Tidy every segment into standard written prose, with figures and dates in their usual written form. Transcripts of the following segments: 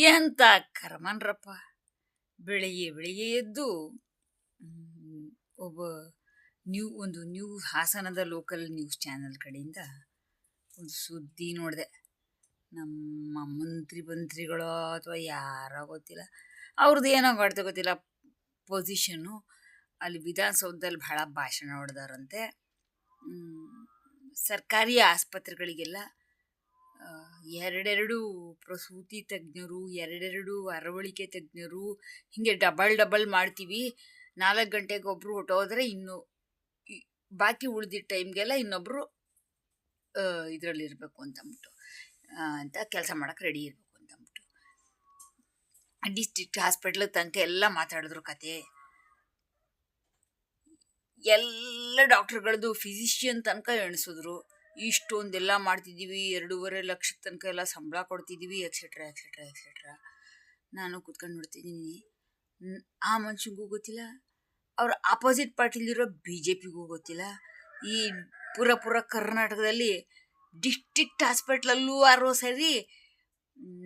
ಎಂತ ಕರ್ಮನ್ರಪ್ಪ. ಬೆಳಿಗ್ಗೆ ಎದ್ದು ಒಬ್ಬ ಒಂದು ಹಾಸನದ ಲೋಕಲ್ ನ್ಯೂಸ್ ಚಾನೆಲ್ ಕಡೆಯಿಂದ ಒಂದು ಸುದ್ದಿ ನೋಡಿದೆ. ನಮ್ಮ ಮಂತ್ರಿಗಳೋ ಅಥವಾ ಯಾರೋ ಗೊತ್ತಿಲ್ಲ, ಅವ್ರದ್ದು ಏನೋ ಮಾಡ್ತಾ ಗೊತ್ತಿಲ್ಲ, ಪೊಸಿಷನ್ನು ಅಲ್ಲಿ ವಿಧಾನಸೌಧದಲ್ಲಿ ಬಹಳ ಭಾಷಣ ಹೊಡೆದಾರಂತೆ. ಸರ್ಕಾರಿ ಆಸ್ಪತ್ರೆಗಳಿಗೆಲ್ಲ ಎರಡೆರಡು ಪ್ರಸೂತಿ ತಜ್ಞರು, ಎರಡೆರಡು ಅರವಳಿಕೆ ತಜ್ಞರು, ಹೀಗೆ ಡಬಲ್ ಮಾಡ್ತೀವಿ. 4 ಗಂಟೆಗೆ ಒಬ್ಬರು ಹೊಟ್ಟೋದ್ರೆ ಇನ್ನು ಬಾಕಿ ಉಳಿದಿದ್ದ ಟೈಮ್ಗೆಲ್ಲ ಇನ್ನೊಬ್ಬರು ಇದರಲ್ಲಿರಬೇಕು ಅಂತಂದ್ಬಿಟ್ಟು ಅಂತ ಕೆಲಸ ಮಾಡೋಕ್ಕೆ ರೆಡಿ ಇರಬೇಕು ಅಂತಂದ್ಬಿಟ್ಟು ಡಿಸ್ಟ್ರಿಕ್ಟ್ ಹಾಸ್ಪಿಟ್ಲ್ ತನಕ ಎಲ್ಲ ಮಾತಾಡಿದ್ರು ಕತೆ. ಎಲ್ಲ ಡಾಕ್ಟರ್ಗಳದ್ದು ಫಿಸಿಷಿಯನ್ ತನಕ ಎಣಿಸಿದ್ರು. ಇಷ್ಟೊಂದೆಲ್ಲ ಮಾಡ್ತಿದ್ದೀವಿ, 2.5 ಲಕ್ಷದ ತನಕ ಎಲ್ಲ ಸಂಬಳ ಕೊಡ್ತಿದ್ದೀವಿ, ಎಕ್ಸೆಟ್ರಾ ಎಕ್ಸೆಟ್ರಾ ಎಕ್ಸೆಟ್ರಾ. ನಾನು ಕೂತ್ಕೊಂಡು ನೋಡ್ತಿದ್ದೀನಿ. ಆ ಮನುಷ್ಯನಿಗೂ ಗೊತ್ತಿಲ್ಲ, ಅವ್ರ ಆಪೋಸಿಟ್ ಪಾರ್ಟಿಲಿರೋ BJPಗೂ ಗೊತ್ತಿಲ್ಲ. ಈ ಪೂರ ಕರ್ನಾಟಕದಲ್ಲಿ ಡಿಸ್ಟ್ರಿಕ್ಟ್ ಹಾಸ್ಪಿಟ್ಲಲ್ಲೂ ಸರಿ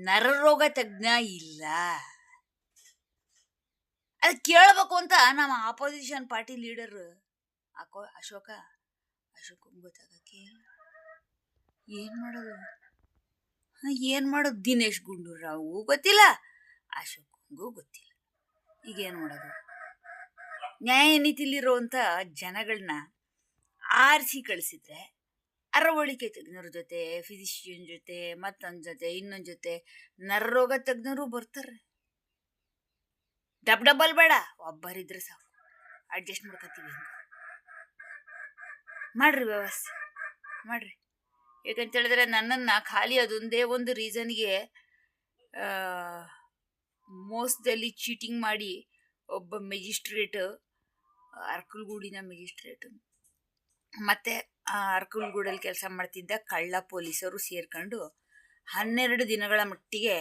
ನರರೋಗ ತಜ್ಞ ಇಲ್ಲ. ಅದು ಕೇಳಬೇಕು ಅಂತ ನಮ್ಮ ಆಪೋಸಿಷನ್ ಪಾರ್ಟಿ ಲೀಡರ್ ಅಶೋಕ ಗೊತ್ತಾಗಕ್ಕೆ ಏನು ಮಾಡೋದು ದಿನೇಶ್ ಗುಂಡೂರಾವ್ ಗೊತ್ತಿಲ್ಲ, ಅಶೋಕಂಗೂ ಗೊತ್ತಿಲ್ಲ. ಈಗೇನು ಮಾಡೋದು? ನ್ಯಾಯನೀತಿಲಿರುವಂಥ ಜನಗಳನ್ನ ಆರಿಸಿ ಕಳಿಸಿದ್ರೆ ಅರವಳಿಕೆ ತಜ್ಞರ ಜೊತೆ, ಫಿಸಿಷಿಯನ್ ಜೊತೆ, ಮತ್ತೊಂದು ಜೊತೆ, ಇನ್ನೊಂದು ಜೊತೆ ನರರೋಗ ತಜ್ಞರು ಬರ್ತಾರೆ. ಡಬಲ್ ಬೇಡ, ಒಬ್ಬರಿದ್ರೆ ಸಾಕು, ಅಡ್ಜಸ್ಟ್ ಮಾಡ್ಕೊತೀವಿ. ಮಾಡ್ರಿ, ವ್ಯವಸ್ಥೆ ಮಾಡ್ರಿ. ಯಾಕಂತ ಹೇಳಿದ್ರೆ ನನ್ನನ್ನು ಖಾಲಿ ಅದೊಂದೇ ಒಂದು ರೀಸನ್ಗೆ ಮೋಸದಲ್ಲಿ ಚೀಟಿಂಗ್ ಮಾಡಿ ಒಬ್ಬ ಮೆಜಿಸ್ಟ್ರೇಟ್, ಅರ್ಕಲ್ಗೂಡಿನ ಮೆಜಿಸ್ಟ್ರೇಟ್, ಮತ್ತು ಆ ಅರ್ಕಲ್ಗೂಡಲ್ಲಿ ಕೆಲಸ ಮಾಡ್ತಿದ್ದ ಕಳ್ಳ ಪೊಲೀಸರು ಸೇರ್ಕೊಂಡು 12 ದಿನಗಳ ಮಟ್ಟಿಗೆ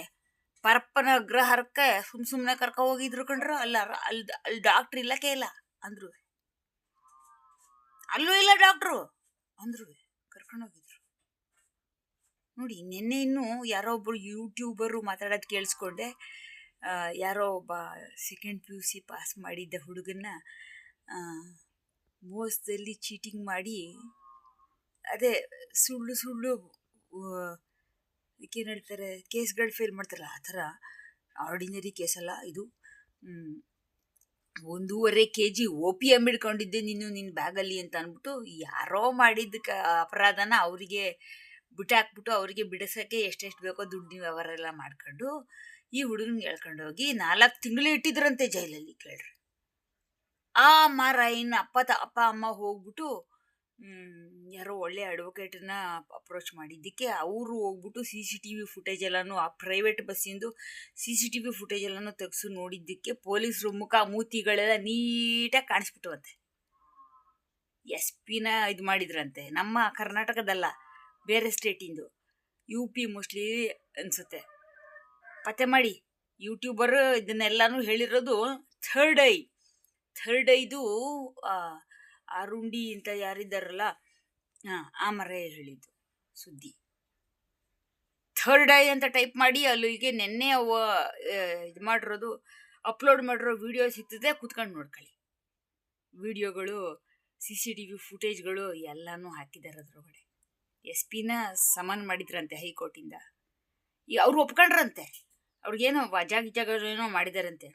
ಪರಪ್ಪನ ಅಗ್ರಹಾರಕ್ಕೆ ಸುಮ್ಮನೆ ಕರ್ಕೊ ಹೋಗಿದ್ರು ಕಣ್ರು. ಅಲ್ಲಿ ಡಾಕ್ಟ್ರ್ ಇಲ್ಲಕ್ಕೆ ಇಲ್ಲ ಅಂದ್ರು, ಅಲ್ಲೂ ಇಲ್ಲ ಡಾಕ್ಟ್ರು ಅಂದ್ರು, ಕರ್ಕೊಂಡೋಗಿದ್ರು. ನೋಡಿ, ನಿನ್ನೆ ಇನ್ನೂ ಯಾರೋ ಒಬ್ಬರು ಯೂಟ್ಯೂಬರು ಮಾತಾಡೋದು ಕೇಳಿಸ್ಕೊಂಡೆ. ಯಾರೋ ಒಬ್ಬ 2nd PUC ಪಾಸ್ ಮಾಡಿದ್ದ ಹುಡುಗನ್ನ ಮೋಸದಲ್ಲಿ ಚೀಟಿಂಗ್ ಮಾಡಿ, ಅದೇ ಸುಳ್ಳು ಏನು ಹೇಳ್ತಾರೆ, ಕೇಸ್ಗಳು ಫೇಲ್ ಮಾಡ್ತಾರಲ್ಲ, ಆ ಥರ ಆರ್ಡಿನರಿ ಕೇಸಲ್ಲ ಇದು. 1.5 kg OPM ಹಿಡ್ಕೊಂಡಿದ್ದೆ ನೀನು ನಿನ್ನ ಬ್ಯಾಗಲ್ಲಿ ಅಂತ ಅಂದ್ಬಿಟ್ಟು ಯಾರೋ ಮಾಡಿದ್ದಕ್ಕೆ ಅಪರಾಧನ ಅವರಿಗೆ ಬಿಟ್ಟಾಕ್ಬಿಟ್ಟು ಅವರಿಗೆ ಬಿಡಿಸೋಕ್ಕೆ ಎಷ್ಟೆಷ್ಟು ಬೇಕೋ ದುಡ್ಡಿನ ವ್ಯವಹಾರ ಎಲ್ಲ ಮಾಡ್ಕೊಂಡು ಈ ಹುಡುಗನ ಹೇಳ್ಕೊಂಡು ಹೋಗಿ 4 ತಿಂಗಳು ಇಟ್ಟಿದ್ರಂತೆ ಜೈಲಲ್ಲಿ. ಕೇಳ್ರಿ, ಆ ಮಾರಾಯಿನ ಅಪ್ಪ ಅಮ್ಮ ಹೋಗ್ಬಿಟ್ಟು ಯಾರೋ ಒಳ್ಳೆ ಅಡ್ವೊಕೇಟನ್ನ ಅಪ್ರೋಚ್ ಮಾಡಿದ್ದಕ್ಕೆ ಅವರು ಹೋಗ್ಬಿಟ್ಟು CCTV ಫುಟೇಜ್ ಎಲ್ಲನೂ, ಆ ಪ್ರೈವೇಟ್ ಬಸ್ಸಿಂದು CCTV ಫುಟೇಜ್ ಎಲ್ಲನೂ ತೆಗೆಸು ನೋಡಿದ್ದಕ್ಕೆ ಪೊಲೀಸರು ಮುಖ ಮೂತಿಗಳೆಲ್ಲ ನೀಟಾಗಿ ಕಾಣಿಸ್ಬಿಟ್ಟವಂತೆ. SP ಇದು ಮಾಡಿದ್ರಂತೆ. ನಮ್ಮ ಕರ್ನಾಟಕದಲ್ಲ, ಬೇರೆ ಸ್ಟೇಟಿಂದು, UP ಮೋಸ್ಟ್ಲಿ ಅನಿಸುತ್ತೆ. ಪತ್ತೆ ಮಾಡಿ, ಯೂಟ್ಯೂಬರ್ ಇದನ್ನೆಲ್ಲನೂ ಹೇಳಿರೋದು. ಥರ್ಡ್ ಐದು ಅರುಂಡಿ ಅಂತ ಯಾರಿದ್ದಾರಲ್ಲ, ಆ ಮರ ಹೇಳಿದ್ದು ಸುದ್ದಿ. ಥರ್ಡ್ ಐ ಅಂತ ಟೈಪ್ ಮಾಡಿ ಅಲ್ಲಿಗೆ ನೆನ್ನೆ ಇದು ಮಾಡಿರೋದು, ಅಪ್ಲೋಡ್ ಮಾಡಿರೋ ವಿಡಿಯೋ ಸಿಗ್ತದೆ, ಕೂತ್ಕೊಂಡು ನೋಡ್ಕೊಳ್ಳಿ. ವಿಡಿಯೋಗಳು, CCTV ಫುಟೇಜ್ಗಳು ಎಲ್ಲನೂ ಹಾಕಿದ್ದಾರೆ ಅದರೊಳಗಡೆ. SP ಸಮನ್ ಮಾಡಿದ್ರಂತೆ ಹೈಕೋರ್ಟಿಂದ. ಅವ್ರು ಒಪ್ಕೊಂಡ್ರಂತೆ, ಅವ್ರಿಗೇನೋ ವಜಾಗಿಜಾಗೇನೋ ಮಾಡಿದಾರಂತೆ.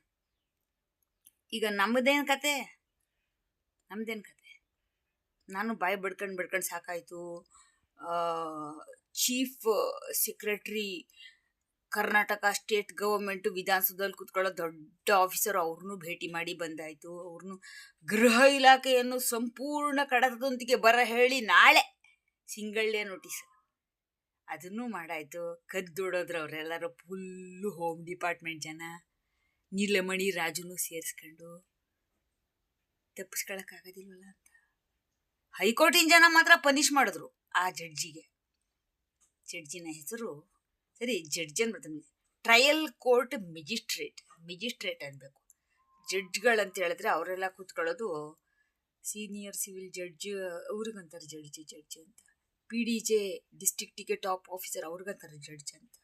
ಈಗ ನಮ್ಮದೇನು ಕತೆ? ನಾನು ಬಾಯಿ ಬಡ್ಕೊಂಡು ಸಾಕಾಯಿತು. Chief secretary Karnataka state government ವಿಧಾನಸೌಧದಲ್ಲಿ ಕೂತ್ಕೊಳ್ಳೋ ದೊಡ್ಡ ಆಫೀಸರ್, ಅವ್ರನ್ನೂ ಭೇಟಿ ಮಾಡಿ ಬಂದಾಯಿತು. ಅವ್ರನ್ನೂ ಗೃಹ ಇಲಾಖೆಯನ್ನು ಸಂಪೂರ್ಣ ಕಡತದೊಂದಿಗೆ ಬರ ಹೇಳಿ ನಾಳೆ ಸಿಂಗಲ್ ಡೇ ನೋಟಿಸ್ ಅದನ್ನೂ ಮಾಡಾಯಿತು. ಕದ್ದೊಡೋದ್ರು ಅವರೆಲ್ಲರೂ, ಫುಲ್ಲು ಹೋಮ್ ಡಿಪಾರ್ಟ್ಮೆಂಟ್ ಜನ, ನೀಲಮಣಿ ರಾಜುನೂ ಸೇರಿಸ್ಕೊಂಡು. ತಪ್ಪಿಸ್ಕೊಳಕ್ಕಾಗೋದಿಲ್ವಲ್ಲ ಅಂತ ಹೈಕೋರ್ಟಿನ ಜನ ಮಾತ್ರ ಪನಿಷ್ ಮಾಡಿದ್ರು ಆ ಜಡ್ಜಿನ ಹೆಸರು ಸರಿ, ಜಡ್ಜ್ ಅನ್ಬರ್ತಾನೆ, ಟ್ರಯಲ್ ಕೋರ್ಟ್ ಮೆಜಿಸ್ಟ್ರೇಟ್ ಅನ್ಬೇಕು. ಜಡ್ಜ್ಗಳಂತ ಹೇಳಿದ್ರೆ ಅವರೆಲ್ಲ ಕೂತ್ಕೊಳ್ಳೋದು ಸೀನಿಯರ್ ಸಿವಿಲ್ ಜಡ್ಜ್, ಅವ್ರಿಗಂತಾರೆ ಜಡ್ಜ್ ಅಂತ. PDJ ಡಿಸ್ಟ್ರಿಕ್ಟಿಗೆ ಟಾಪ್ ಆಫೀಸರ್, ಅವ್ರಿಗಂತಾರೆ ಜಡ್ಜ್ ಅಂತ.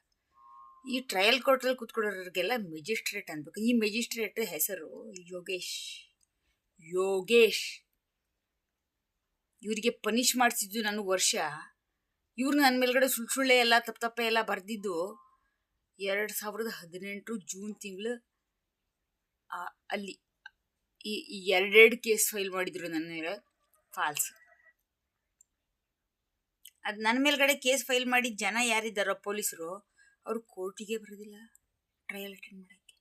ಈ ಟ್ರಯಲ್ ಕೋರ್ಟಲ್ಲಿ ಕೂತ್ಕೊಳ್ಳೋರಿಗೆಲ್ಲ ಮೆಜಿಸ್ಟ್ರೇಟ್ ಅನ್ಬೇಕು. ಈ ಮೆಜಿಸ್ಟ್ರೇಟ್ ಹೆಸರು ಯೋಗೇಶ್. ಯೋಗೇಶ್ ಇವರಿಗೆ ಪನಿಷ್ ಮಾಡಿಸಿದ್ದು ನನಗೆ ವರ್ಷ. ಇವ್ರು ನನ್ನ ಮೇಲ್ಗಡೆ ಸುಳ್ಳೆ ಎಲ್ಲ ತಪ್ಪೆ ಎಲ್ಲ ಬರೆದಿದ್ದು 2018 ಜೂನ್ ತಿಂಗಳು. ಅಲ್ಲಿ ಈ ಎರಡೆರಡು ಕೇಸ್ ಫೈಲ್ ಮಾಡಿದ್ರು ನನ್ನ ಮೇಲೆ ಫಾಲ್ಸ್. ಅದು ನನ್ನ ಮೇಲ್ಗಡೆ ಕೇಸ್ ಫೈಲ್ ಮಾಡಿದ ಜನ ಯಾರಿದ್ದಾರೋ ಪೊಲೀಸರು, ಅವರು ಕೋರ್ಟಿಗೆ ಬರೋದಿಲ್ಲ ಟ್ರಯಲ್ ಅಟೆಂಡ್ ಮಾಡೋಕ್ಕೆ.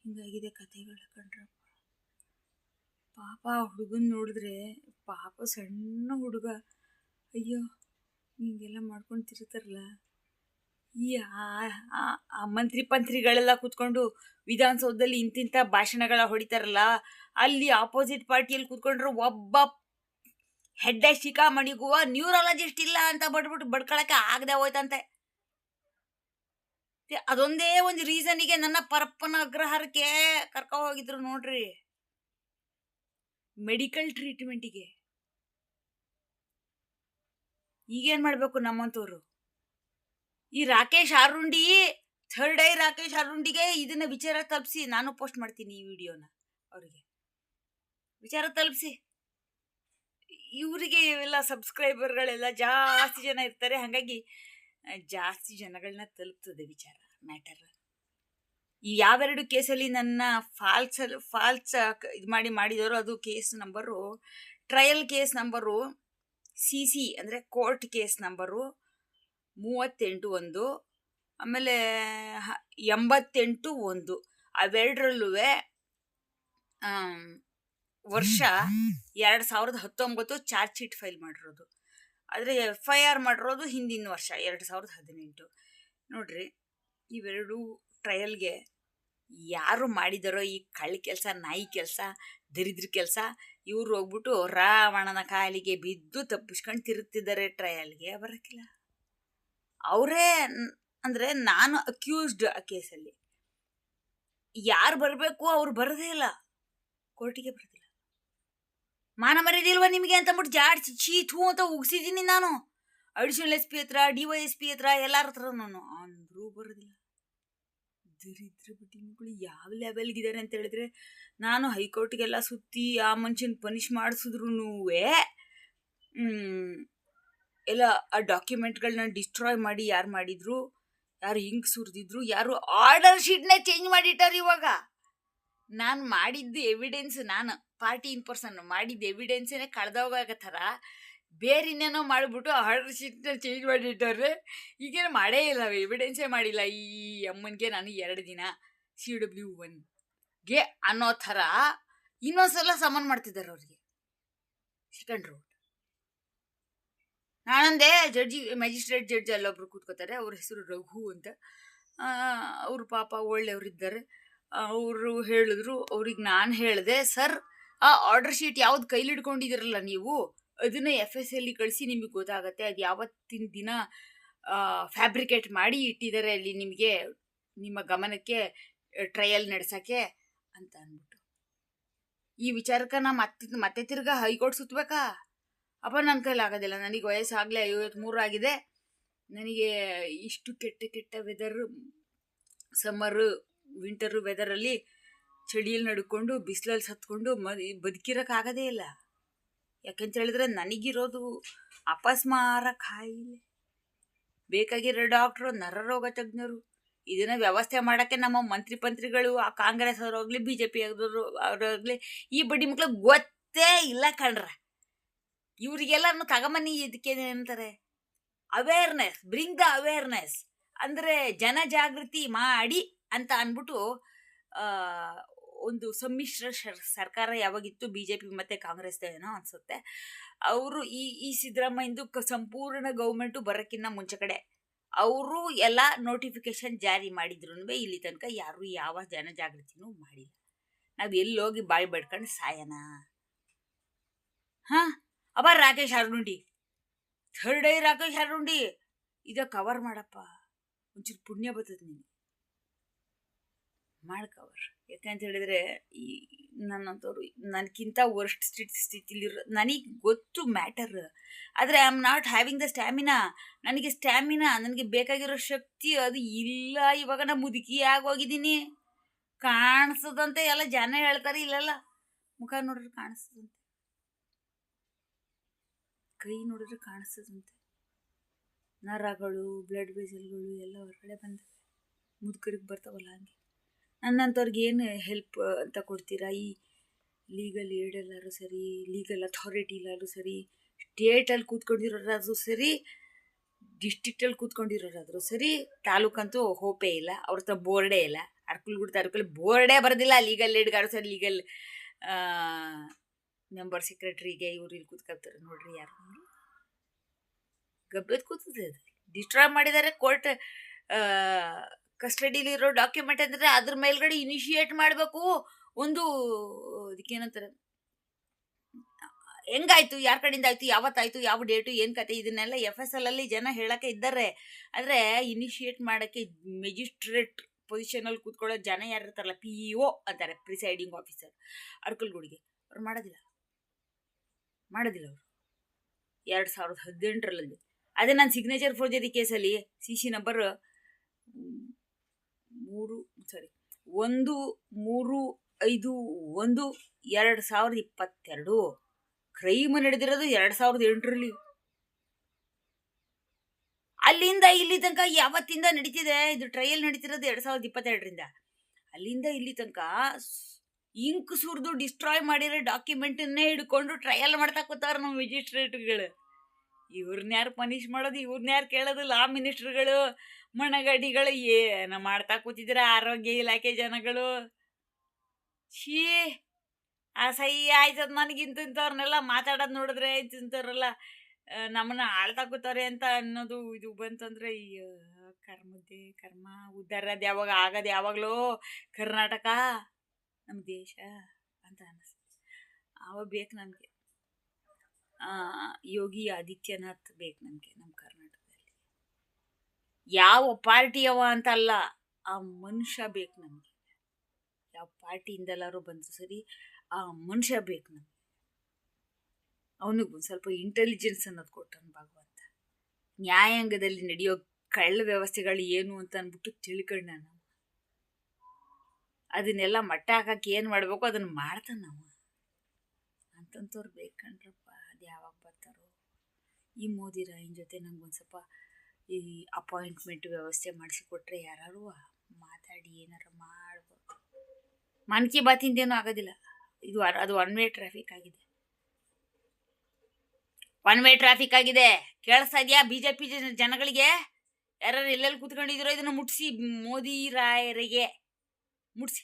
ಹಿಂಗಾಗಿದೆ ಕಥೆಗಳು ಕಂಡ್ರಪ್ಪ. ಪಾಪ ಹುಡುಗನ್ ನೋಡಿದ್ರೆ ಪಾಪ ಸಣ್ಣ ಹುಡುಗ, ಅಯ್ಯೋ ಹಿಂಗೆಲ್ಲ ಮಾಡ್ಕೊಂಡು ತಿರುತ್ತಾರಲ್ಲ. ಈ ಆ ಮಂತ್ರಿಗಳೆಲ್ಲ ಕೂತ್ಕೊಂಡು ವಿಧಾನಸೌಧದಲ್ಲಿ ಇಂತಿಂಥ ಭಾಷಣಗಳ ಹೊಡಿತಾರಲ್ಲ, ಅಲ್ಲಿ ಆಪೋಸಿಟ್ ಪಾರ್ಟಿಯಲ್ಲಿ ಕೂತ್ಕೊಂಡ್ರು ಒಬ್ಬ ಹೆಡ್ಡೆ ಶಿಖಾಮಣಿಗೂ ನ್ಯೂರಾಲಜಿಸ್ಟ್ ಇಲ್ಲ ಅಂತ ಬಡ್ಕೊಳಕ್ಕೆ ಆಗದೆ ಹೋಯ್ತಂತೆ. ಅದೊಂದೇ ಒಂದು ರೀಸನಿಗೆ ನನ್ನ ಪರಪ್ಪನ ಅಗ್ರಹಾರಕ್ಕೆ ಕರ್ಕೊ ಹೋಗಿದ್ರು ನೋಡ್ರಿ, ಮೆಡಿಕಲ್ ಟ್ರೀಟ್ಮೆಂಟಿಗೆ. ಈಗೇನ್ ಮಾಡ್ಬೇಕು ನಮ್ಮಂತವ್ರು? ಈ ರಾಕೇಶ್ ಅರುಂಡಿ, ಥರ್ಡ್ ಐ ರಾಕೇಶ್ ಅರುಂಡಿಗೆ ಇದನ್ನ ವಿಚಾರ ತಲುಪಿಸಿ. ನಾನು ಪೋಸ್ಟ್ ಮಾಡ್ತೀನಿ ಈ ವಿಡಿಯೋನ, ಅವರಿಗೆ ವಿಚಾರ ತಲುಪಿಸಿ. ಇವರಿಗೆ ಇವೆಲ್ಲ ಸಬ್ಸ್ಕ್ರೈಬರ್ಗಳೆಲ್ಲ ಜಾಸ್ತಿ ಜನ ಇರ್ತಾರೆ, ಹಾಗಾಗಿ ಜಾಸ್ತಿ ಜನಗಳನ್ನ ತಲುಪ್ತದೆ ವಿಚಾರ, ಮ್ಯಾಟರ್. ಈ ಯಾವೆರಡು ಕೇಸಲ್ಲಿ ನನ್ನ ಫಾಲ್ಸ್ ಇದು ಮಾಡಿದವರು, ಅದು case number, trial case number CC ಅಂದರೆ ಕೋರ್ಟ್ ಕೇಸ್ ನಂಬರು 38-1, ಆಮೇಲೆ 88-1. ಅವೆರಡರಲ್ಲೂ ವರ್ಷ 2019 ಚಾರ್ಜ್ ಶೀಟ್ ಫೈಲ್ ಮಾಡಿರೋದು. ಆದರೆ FIR ಮಾಡಿರೋದು ಹಿಂದಿನ ವರ್ಷ 2018. ನೋಡ್ರಿ, ಇವೆರಡು ಟ್ರಯಲ್ಗೆ ಯಾರು ಮಾಡಿದಾರೋ ಈ ಕಳ್ಳ ಕೆಲಸ, ನಾಯಿ ಕೆಲಸ, ದರಿದ್ರ ಕೆಲಸ, ಇವ್ರು ಹೋಗ್ಬಿಟ್ಟು ರಾವಣನ ಕಾಲಿಗೆ ಬಿದ್ದು ತಪ್ಪಿಸ್ಕೊಂಡು ತಿರುಗ್ತಿದ್ದಾರೆ. ಟ್ರಯಲ್ಗೆ ಬರೋಕ್ಕಿಲ್ಲ ಅವರೇ. ಅಂದರೆ ನಾನು ಅಕ್ಯೂಸ್ಡ್ ಆ ಕೇಸಲ್ಲಿ. ಯಾರು ಬರಬೇಕು ಅವ್ರು ಬರೋದೇ ಇಲ್ಲ, ಕೋರ್ಟಿಗೆ ಬರೋದಿಲ್ಲ. ಮಾನ ಮರ್ಯಾದಿಲ್ವಾ ನಿಮಗೆ ಅಂತಂದ್ಬಿಟ್ಟು ಜಾಡ್ಸಿ ಚೀತು ಅಂತ ಉಗಿಸಿದ್ದೀನಿ ನಾನು. ಅಡಿಷನಲ್ SP ಹತ್ರ, DYSP ಹತ್ರ, ಎಲ್ಲರ ಹತ್ರ ನಾನು. ಅಂದರೂ ಬರೋದಿಲ್ಲ. ದರಿದ್ರ ಬಿಟ್ಟಿ ಮಕ್ಕಳು ಯಾವ ಲೆವೆಲ್ಗಿದ್ದಾರೆ ಅಂತ ಹೇಳಿದ್ರೆ, ನಾನು ಹೈಕೋರ್ಟ್ಗೆಲ್ಲ ಸುತ್ತಿ ಆ ಮನುಷ್ಯನ ಪನಿಷ್ ಮಾಡಿಸಿದ್ರು ಎಲ್ಲ ಆ ಡಾಕ್ಯುಮೆಂಟ್ಗಳನ್ನ ಡಿಸ್ಟ್ರಾಯ್ ಮಾಡಿ ಯಾರು ಮಾಡಿದ್ರು, ಯಾರು ಹಿಂಗೆ ಸುರಿದಿದ್ರು, ಯಾರು ಆರ್ಡರ್ ಶೀಟ್ನೇ ಚೇಂಜ್ ಮಾಡಿಟ್ಟಾರ. ಇವಾಗ ನಾನು ಮಾಡಿದ್ದು ಎವಿಡೆನ್ಸ್, ನಾನು ಪಾರ್ಟಿ ಇನ್ ಪರ್ಸನ್ ಮಾಡಿದ್ದು ಎವಿಡೆನ್ಸೇ ಕಳೆದೋಗೋ ಥರ ಬೇರೆ ಇನ್ನೇನೋ ಮಾಡಿಬಿಟ್ಟು ಆರ್ಡರ್ ಶೀಟ್ನ ಚೇಂಜ್ ಮಾಡಿಟ್ಟಾರೆ. ಈಗೇನು ಮಾಡೇ ಇಲ್ಲ, ಎವಿಡೆನ್ಸೇ ಮಾಡಿಲ್ಲ. ಈ ಅಮ್ಮನಿಗೆ ನಾನು 2 ದಿನ CW1ಗೆ ಅನ್ನೋ ಥರ ಇನ್ನೊಂದ್ಸಲ ಸಮನ್ ಮಾಡ್ತಿದ್ದಾರೆ ಅವ್ರಿಗೆ. ಸೆಕೆಂಡ್ ರೋಡ್ ನಾನಂದೆ ಮ್ಯಾಜಿಸ್ಟ್ರೇಟ್ ಜಡ್ಜ್ ಅಲ್ಲೊಬ್ರು ಕೂತ್ಕೋತಾರೆ, ಅವ್ರ ಹೆಸರು ರಘು ಅಂತ. ಅವರು ಪಾಪ ಒಳ್ಳೆಯವರಿದ್ದಾರೆ. ಅವರು ಹೇಳಿದ್ರು, ಅವ್ರಿಗೆ ನಾನು ಹೇಳಿದೆ, ಸರ್ ಆ ಆರ್ಡರ್ ಶೀಟ್ ಯಾವ್ದು ಕೈಲಿಡ್ಕೊಂಡಿದ್ದೀರಲ್ಲ ನೀವು, ಅದನ್ನ FSL ಕಳಿಸಿ, ನಿಮಗೆ ಗೊತ್ತಾಗತ್ತೆ ಅದು ಯಾವತ್ತಿನ ದಿನ ಫ್ಯಾಬ್ರಿಕೇಟ್ ಮಾಡಿ ಇಟ್ಟಿದ್ದಾರೆ ಅಲ್ಲಿ ನಿಮಗೆ, ನಿಮ್ಮ ಗಮನಕ್ಕೆ ಟ್ರಯಲ್ ನಡೆಸೋಕ್ಕೆ ಅಂತ ಅಂದ್ಬಿಟ್ಟು. ಈ ವಿಚಾರಕ್ಕೆ ನಾ ಮತ್ತೆ ತಿರ್ಗಾ ಹೈಕೋರ್ಟ್ ಸುತ್ತಬೇಕಾ? ಅಪ್ಪ ನನ್ನ ಕೈಲಿ ಆಗೋದಿಲ್ಲ, ನನಗೆ ವಯಸ್ಸಾಗಲೇ 53 ಆಗಿದೆ. ನನಗೆ ಇಷ್ಟು ಕೆಟ್ಟ ವೆದರ್, ಸಮ್ಮರು ವಿಂಟರು ವೆದರಲ್ಲಿ ಚಳಿಯಲ್ಲಿ ನಡ್ಕೊಂಡು ಬಿಸಿಲಲ್ಲಿ ಸತ್ಕೊಂಡು ಬದುಕಿರೋಕ್ಕಾಗೋದೇ ಇಲ್ಲ. ಯಾಕಂತ ಹೇಳಿದ್ರೆ ನನಗಿರೋದು ಅಪಸ್ಮಾರ ಕಾಯಿಲೆ. ಬೇಕಾಗಿರೋ ಡಾಕ್ಟ್ರು, ನರರೋಗ ತಜ್ಞರು. ಇದನ್ನ ವ್ಯವಸ್ಥೆ ಮಾಡೋಕ್ಕೆ ನಮ್ಮ ಮಂತ್ರಿಗಳು, ಆ ಕಾಂಗ್ರೆಸ್ ಅವರಾಗಲಿ BJP ಅವರಾಗಲಿ ಈ ಬಡ್ಡಿ ಮಕ್ಳಿಗೆ ಗೊತ್ತೇ ಇಲ್ಲ ಕಣ್ರ. ಇವ್ರಿಗೆಲ್ಲರೂ ತಗೊಂಬನ್ನಿ, ಇದಕ್ಕೆ ಅಂತಾರೆ ಅವೇರ್ನೆಸ್, ಬ್ರಿಂಗ್ ದ ಅವೇರ್ನೆಸ್, ಅಂದರೆ ಜನಜಾಗೃತಿ ಮಾಡಿ ಅಂತ ಅಂದ್ಬಿಟ್ಟು. ಒಂದು ಸಮ್ಮಿಶ್ರ ಸರ್ಕಾರ ಯಾವಾಗಿತ್ತು, BJP ಮತ್ತು ಕಾಂಗ್ರೆಸ್ ಏನೋ ಅನಿಸುತ್ತೆ. ಅವರು ಈ ಸಿದ್ದರಾಮಯ್ಯಂದು ಸಂಪೂರ್ಣ ಗೌರ್ಮೆಂಟು ಬರೋಕ್ಕಿಂತ ಮುಂಚೆ ಕಡೆ ಅವರು ಎಲ್ಲ ನೋಟಿಫಿಕೇಶನ್ ಜಾರಿ ಮಾಡಿದ್ರು ಇಲ್ಲಿ ತನಕ ಯಾರು ಯಾವ ಜನಜಾಗೃತಿನೂ ಮಾಡಿಲ್ಲ. ನಾವು ಎಲ್ಲೋಗಿ ಬಾಯಿ ಬಡ್ಕೊಂಡು ಸಾಯನ? ಹಾಂ, ಅಬ್ಬ ರಾಕೇಶ್ ಅರುಂಡಿ, ಥರ್ಡ್ ಐ ರಾಕೇಶ್ ಅರುಂಡಿ, ಇದ ಕವರ್ ಮಾಡಪ್ಪ, ಒಂಚೂರು ಪುಣ್ಯ ಬರ್ತದೆ ನೀನು. ಮಾಡ್ಕವ್ರು. ಯಾಕಂತ ಹೇಳಿದ್ರೆ ಈ ನನ್ನಂಥವ್ರು ನನಗಿಂತ ವರ್ಸ್ಟ್ ಸ್ಥಿತಿಲಿರೋ ನನಗೆ ಗೊತ್ತು ಮ್ಯಾಟರ್. ಆದರೆ I am not having the stamina. ನನಗೆ ಬೇಕಾಗಿರೋ ಶಕ್ತಿ ಅದು ಇಲ್ಲ. ಇವಾಗ ನಾ ಮುದುಕಿ ಆಗೋಗಿದ್ದೀನಿ. ಕಾಣಿಸ್ತದಂತೆ ಎಲ್ಲ ಜನ ಹೇಳ್ತಾರೆ. ಇಲ್ಲೆಲ್ಲ ಮುಖ ನೋಡಿದ್ರೆ ಕಾಣಿಸ್ತದಂತೆ, ಕೈ ನೋಡಿದ್ರೆ ಕಾಣಿಸ್ತದಂತೆ, ನರಗಳು ಬ್ಲಡ್ ವೆಸಲ್ಗಳು ಎಲ್ಲ ಹೊರಗಡೆ ಬಂದವೆ. ಮುದುಕರಿಗೆ ಬರ್ತಾವಲ್ಲ ಹಂಗೆ. ನನ್ನಂಥವ್ರಿಗೆ ಏನು ಹೆಲ್ಪ್ ಅಂತ ಕೊಡ್ತೀರಾ? ಈ ಲೀಗಲ್ ಏಡ್ ಎಲ್ಲರೂ ಸರಿ, ಲೀಗಲ್ ಅಥಾರಿಟಿ ಎಲ್ಲರೂ ಸರಿ, ಸ್ಟೇಟಲ್ಲಿ ಕೂತ್ಕೊಂಡಿರೋರಾದ್ರೂ ಸರಿ, ಡಿಸ್ಟ್ರಿಕ್ಟಲ್ಲಿ ಕೂತ್ಕೊಂಡಿರೋರಾದ್ರೂ ಸರಿ, ತಾಲೂಕಂತೂ ಹೋಪೇ ಇಲ್ಲ. ಅವ್ರ ಹತ್ರ ಬೋರ್ಡೇ ಇಲ್ಲ. ಅರ್ಕಲ್ ಬೋರ್ಡೇ ಬರೋದಿಲ್ಲ. ಲೀಗಲ್ ಏಡ್ಗಾರು ಸರಿ, ಲೀಗಲ್ ಮೆಂಬರ್ ಸೆಕ್ರೆಟ್ರಿಗೆ ಇವ್ರು ಇಲ್ಲಿ ಕೂತ್ಕೊಳ್ತಾರೆ ನೋಡ್ರಿ. ಯಾರು ಗಬ್ಬೆದ್ ಕೂತದೆ. ಅದು ಡಿಸ್ಟ್ರಾಯ್ ಮಾಡಿದ್ದಾರೆ. ಕೋರ್ಟ್ ಕಸ್ಟಡಿಲಿರೋ ಡಾಕ್ಯುಮೆಂಟ್ ಅಂದರೆ ಅದ್ರ ಮೇಲ್ಗಡೆ ಇನಿಷಿಯೇಟ್ ಮಾಡಬೇಕು. ಒಂದು ಅದಕ್ಕೇನಂತಾರೆ, ಹೆಂಗಾಯ್ತು, ಯಾರ ಕಡೆಯಿಂದ ಆಯ್ತು, ಯಾವತ್ತಾಯ್ತು, ಯಾವ ಡೇಟು, ಏನು ಕತೆ, ಇದನ್ನೆಲ್ಲ FSL ಅಲ್ಲಿ ಜನ ಹೇಳಕ್ಕೆ ಇದ್ದಾರೆ. ಆದರೆ ಇನಿಷಿಯೇಟ್ ಮಾಡೋಕ್ಕೆ ಮೆಜಿಸ್ಟ್ರೇಟ್ ಪೊಸಿಷನಲ್ಲಿ ಕೂತ್ಕೊಳ್ಳೋ ಜನ ಯಾರು ಇರ್ತಾರಲ್ಲ, PO ಅಂತಾರೆ, ಪ್ರಿಸೈಡಿಂಗ್ ಆಫೀಸರ್, ಅರ್ಕಲ್ಗೂಡಿಗೆ. ಅವ್ರು ಮಾಡೋದಿಲ್ಲ ಅವರು. 2018ರಲ್ಲಿ ಅದೇ ನನ್ನ ಸಿಗ್ನೇಚರ್ ಫೋರ್ಜರಿ ಕೇಸಲ್ಲಿ CC ನಂಬರ್ 1351/2022. ಕ್ರೈಮ್ ನಡೆದಿರೋದು 2008ರಲ್ಲಿ. ಅಲ್ಲಿಂದ ಇಲ್ಲಿ ತನಕ ಯಾವತ್ತಿಂದ ನಡೀತಿದೆ ಇದು? ಟ್ರಯಲ್ ನಡೀತಿರೋದು 2022ರಿಂದ. ಅಲ್ಲಿಂದ ಇಲ್ಲಿ ತನಕ ಇಂಕ್ ಸುರಿದು ಡಿಸ್ಟ್ರಾಯ್ ಮಾಡಿರೋ ಡಾಕ್ಯುಮೆಂಟನ್ನೇ ಹಿಡ್ಕೊಂಡು ಟ್ರಯಲ್ ಮಾಡ್ತಾ ಕೂತಾರ ನಮ್ಮ ಮೆಜಿಸ್ಟ್ರೇಟ್ಗಳು. ಇವ್ರನ್ನ ಯಾರು ಪನಿಷ್ ಮಾಡೋದು? ಇವ್ರನ್ನ ಯಾರು ಕೇಳೋದು? ಲಾ ಮಿನಿಸ್ಟ್ರುಗಳು, ಮಣಗಡಿಗಳು ಏನು ಮಾಡ್ತಾ ಕೂತಿದ್ದೀರ? ಆರೋಗ್ಯ ಇಲಾಖೆ ಜನಗಳು. ಛೀ, ಅಸಹ್ಯ ಆಯ್ತದ ನನಗಿಂತವ್ರನ್ನೆಲ್ಲ ಮಾತಾಡೋದು ನೋಡಿದ್ರೆ. ಇಂಥವ್ರೆಲ್ಲ ನಮ್ಮನ್ನ ಆಳ್ತಾ ಕೂತಾರೆ ಅಂತ ಅನ್ನೋದು ಇದು ಬಂತಂದ್ರೆ, ಅಯ್ಯೋ ಕರ್ಮ ಉದ್ಧಾರದ ಯಾವಾಗ ಆಗದು? ಯಾವಾಗಲೂ ಕರ್ನಾಟಕ ನಮ್ಮ ದೇಶ ಅಂತ ಅನ್ನಿಸ್ತದೆ. ಅವ ಬೇಕು ನಮಗೆ. ಯೋಗಿ ಆದಿತ್ಯನಾಥ್ ಬೇಕು ನಮಗೆ ನಮ್ಮ ಕರ್ನಾಟಕದಲ್ಲಿ. ಯಾವ ಪಾರ್ಟಿಯವ ಅಂತಲ್ಲ, ಆ ಮನುಷ್ಯ ಬೇಕು ನಮಗೆ. ಯಾವ ಪಾರ್ಟಿಯಿಂದೆಲ್ಲರೂ ಬಂದು ಸರಿ, ಆ ಮನುಷ್ಯ ಬೇಕು ನಮಗೆ. ಅವನಿಗೆ ಒಂದು ಸ್ವಲ್ಪ ಇಂಟೆಲಿಜೆನ್ಸ್ ಅನ್ನೋದು ಕೊಟ್ಟನು ಭಗವಂತ. ನ್ಯಾಯಾಂಗದಲ್ಲಿ ನಡೆಯೋ ಕಳ್ಳ ವ್ಯವಸ್ಥೆಗಳು ಏನು ಅಂತ ಅಂದ್ಬಿಟ್ಟು ತಿಳ್ಕೊಂಡ ನಾವು. ಅದನ್ನೆಲ್ಲ ಮಟ್ಟ ಹಾಕಕ್ಕೆ ಏನು ಮಾಡಬೇಕು ಅದನ್ನು ಮಾಡ್ತಾನೆ ನಾವು. ಅಂತಂತವ್ರು ಬೇಕಂಡ್ರಪ್ಪ. ಅದು ಯಾವಾಗ ಬರ್ತಾರೋ? ಈ ಮೋದಿ ರಾಯನ ಜೊತೆ ನಮ್ಗೊಂದು ಸ್ವಲ್ಪ ಈ ಅಪಾಯಿಂಟ್ಮೆಂಟ್ ವ್ಯವಸ್ಥೆ ಮಾಡಿಸಿಕೊಟ್ರೆ ಯಾರು ಮಾತಾಡಿ ಏನಾರು ಮಾಡ್ಬೋದು. ಮನ್ ಕಿ ಬಾತಿಂದೇನೂ ಆಗೋದಿಲ್ಲ. ಅದು ಒನ್ ವೇ ಟ್ರಾಫಿಕ್ ಆಗಿದೆ. ಕೇಳಿಸ್ತಾ ಇದೆಯಾ BJP ಜನಗಳಿಗೆ? ಯಾರು ಎಲ್ಲೆಲ್ಲಿ ಕೂತ್ಕೊಂಡಿದ್ದೀರೋ ಇದನ್ನು ಮುಟ್ಸಿ, ಮೋದಿ ರಾಯರಿಗೆ ಮುಟ್ಸಿ.